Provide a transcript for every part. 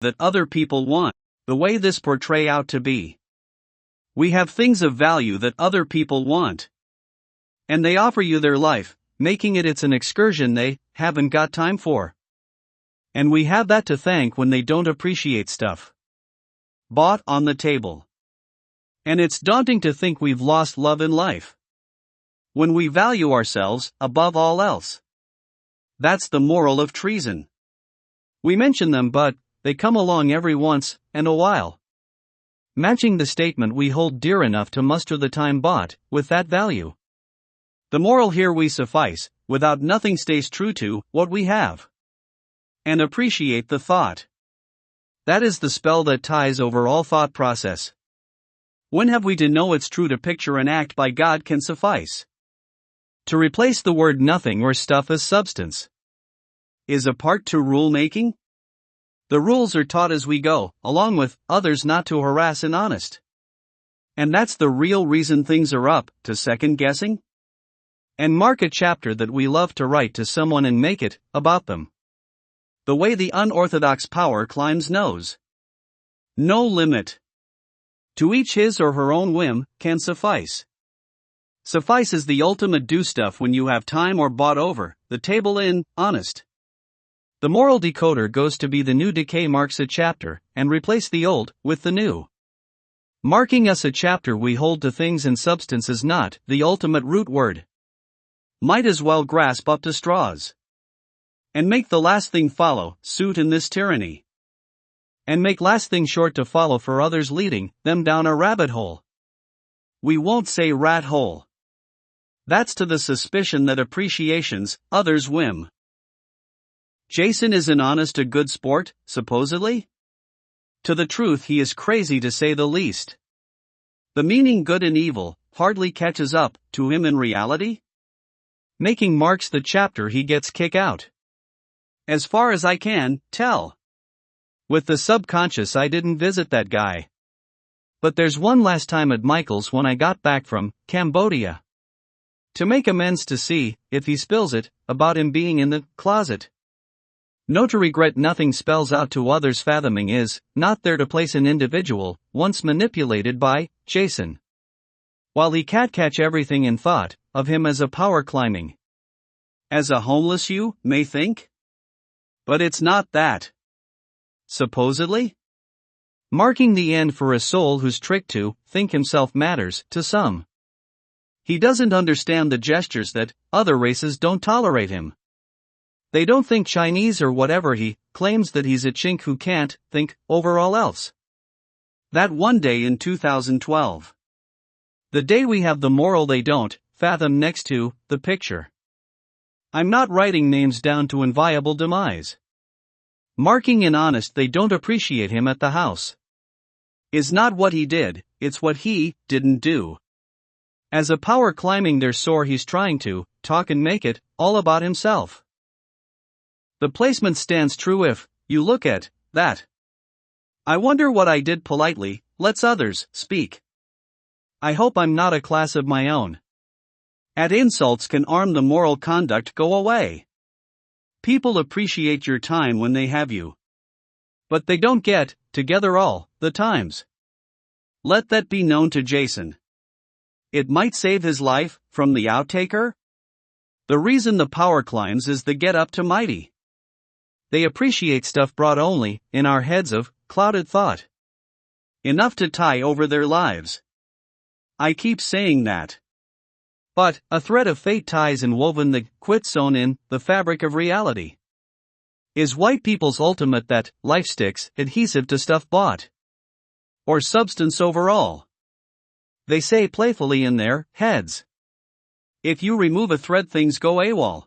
that other people want, the way this portray out to be. We have things of value that other people want. And they offer you their life, making it's an excursion they haven't got time for. And we have that to thank when they don't appreciate stuff bought on the table. And it's daunting to think we've lost love in life when we value ourselves above all else. That's the moral of treason. We mention them, but they come along every once in a while, matching the statement we hold dear enough to muster the time bought with that value. The moral here: we suffice, without nothing stays true to what we have. And appreciate the thought. That is the spell that ties over all thought process. When have we to know it's true to picture and act by God can suffice? To replace the word nothing or stuff as substance is a part to rule making? The rules are taught as we go, along with others not to harass an honest. And that's the real reason things are up to second guessing? And mark a chapter that we love to write to someone and make it about them. The way the unorthodox power climbs knows no limit. To each his or her own whim can suffice. Suffice is the ultimate do stuff when you have time or bought over the table in honest. The moral decoder goes to be the new decay marks a chapter, and replace the old with the new. Marking us a chapter we hold to things and substance is not the ultimate root word. Might as well grasp up to straws. And make the last thing follow suit in this tyranny. And make last thing short to follow for others, leading them down a rabbit hole. We won't say rat hole. That's to the suspicion that appreciations others' whim. Jason is an honest to good sport, supposedly? To the truth he is crazy to say the least. The meaning good and evil hardly catches up to him in reality. Making marks the chapter he gets kicked out. As far as I can tell. With the subconscious I didn't visit that guy. But there's one last time at Michael's when I got back from Cambodia. To make amends to see, if he spills it, about him being in the closet. No to regret nothing spells out to others fathoming is, not there to place an individual, once manipulated by, Jason. While he can't catch everything in thought, of him as a power climbing. As a homeless you may think? But it's not that. Supposedly? Marking the end for a soul who's tricked to think himself matters to some. He doesn't understand the gestures that other races don't tolerate him. They don't think Chinese or whatever. He claims that he's a chink who can't think over all else. That one day in 2012. The day we have the moral they don't fathom next to the picture. I'm not writing names down to inviolable demise. Marking in honest they don't appreciate him at the house. Is not what he did, it's what he didn't do. As a power climbing their soar he's trying to talk and make it all about himself. The placement stands true if you look at that. I wonder what I did politely, lets others speak. I hope I'm not a class of my own. At insults can arm the moral conduct go away. People appreciate your time when they have you. But they don't get together all the times. Let that be known to Jason. It might save his life from the outtaker. The reason the power climbs is the get up to mighty. They appreciate stuff brought only in our heads of clouded thought. Enough to tie over their lives. I keep saying that. But a thread of fate ties and woven the quit zone in the fabric of reality. Is white people's ultimate that life sticks adhesive to stuff bought? Or substance overall? They say playfully in their heads. If you remove a thread things go AWOL.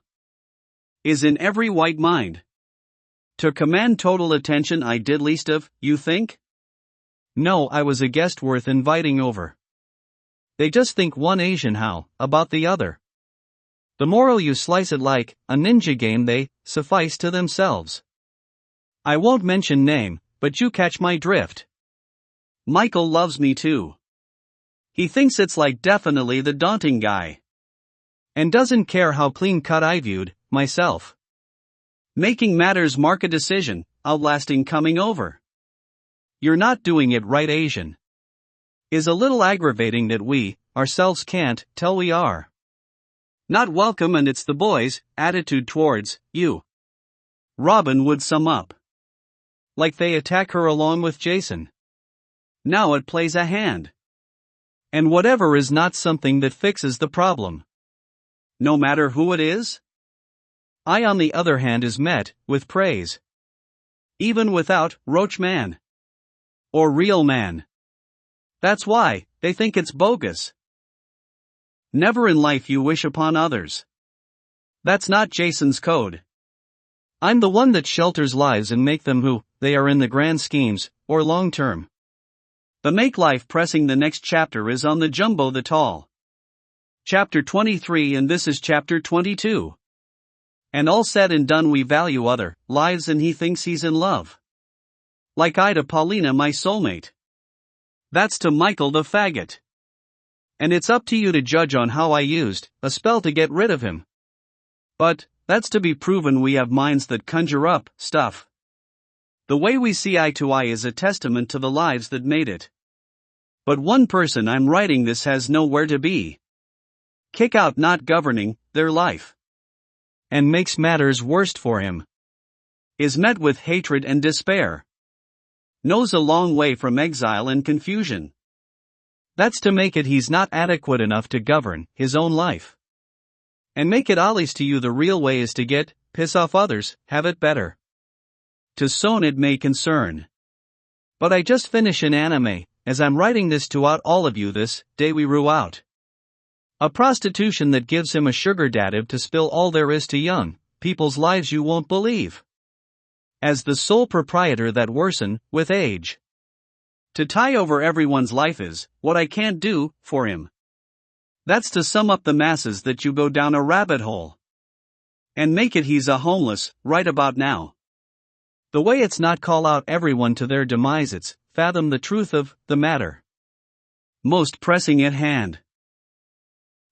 Is in every white mind. To command total attention I did least of, you think? No, I was a guest worth inviting over. They just think one Asian how about the other. The moral you slice it like a ninja game they suffice to themselves. I won't mention name, but you catch my drift. Michael loves me too. He thinks it's like definitely the daunting guy. And doesn't care how clean cut I viewed myself. Making matters mark a decision, outlasting coming over. you're not doing it right Asian. Is a little aggravating that we, ourselves can't, tell we are not welcome and it's the boys' attitude towards you. Robin would sum up. Like they attack her along with Jason. Now it plays a hand. And whatever is not something that fixes the problem. No matter who it is? I on the other hand is met with praise. Even without Roach Man. Or Real Man. That's why they think it's bogus. Never in life you wish upon others. That's not Jason's code. I'm the one that shelters lives and make them who they are in the grand schemes, or long term. The make life pressing the next chapter is on the jumbo the tall. Chapter 23 and this is chapter 22. And all said and done we value other lives and he thinks he's in love. Like I to Paulina my soulmate. That's to Michael the faggot. And it's up to you to judge on how I used a spell to get rid of him. But, that's to be proven we have minds that conjure up stuff. The way we see eye to eye is a testament to the lives that made it. But one person I'm writing this has nowhere to be. Kick out not governing their life. And makes matters worst for him. Is met with hatred and despair. Knows a long way from exile and confusion. That's to make it he's not adequate enough to govern his own life. And make it obvious to you the real way is to piss off others, have it better. To sown it may concern. But I just finish an anime, as I'm writing this to out all of you this day we rue out. A prostitution that gives him a sugar daddy to spill all there is to young people's lives you won't believe. As the sole proprietor that worsen with age. To tie over everyone's life is what I can't do for him. That's to sum up the masses that you go down a rabbit hole. And make it he's a homeless, right about now. The way it's not call out everyone to their demise it's fathom the truth of the matter. Most pressing at hand.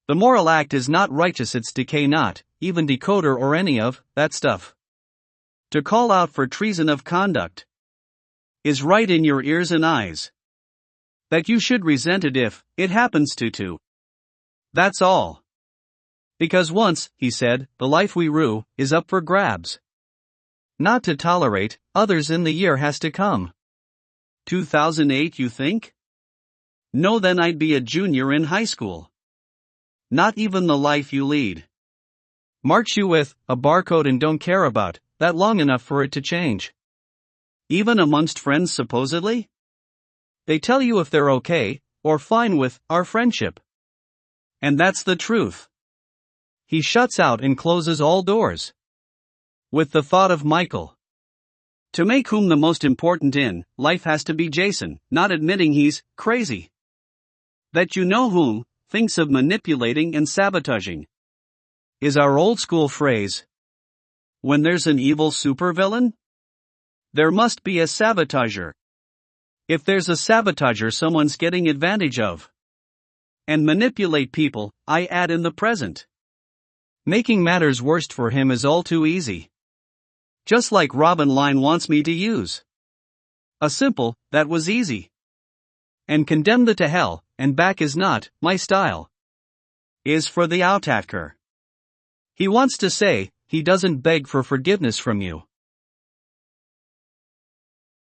The moral act is not righteous it's decay not, even decoder or any of that stuff. To call out for treason of conduct. Is right in your ears and eyes. That you should resent it if it happens to. That's all. Because once, he said, the life we rue is up for grabs. Not to tolerate others in the year has to come. 2008 you think? No then I'd be a junior in high school. Not even the life you lead. Marks you with a barcode and don't care about that long enough for it to change. Even amongst friends supposedly? They tell you if they're okay, or fine with our friendship. And that's the truth. He shuts out and closes all doors. With the thought of Michael. To make whom the most important in life has to be Jason, not admitting he's crazy. That you know whom thinks of manipulating and sabotaging. Is our old school phrase. When there's an evil supervillain, there must be a sabotager. If there's a sabotager someone's getting advantage of. And manipulate people, I add in the present. Making matters worst for him is all too easy. Just like Robin line wants me to use. A simple, that was easy. And condemn the to hell, and back is not my style. Is for the outacker. He wants to say, he doesn't beg for forgiveness from you.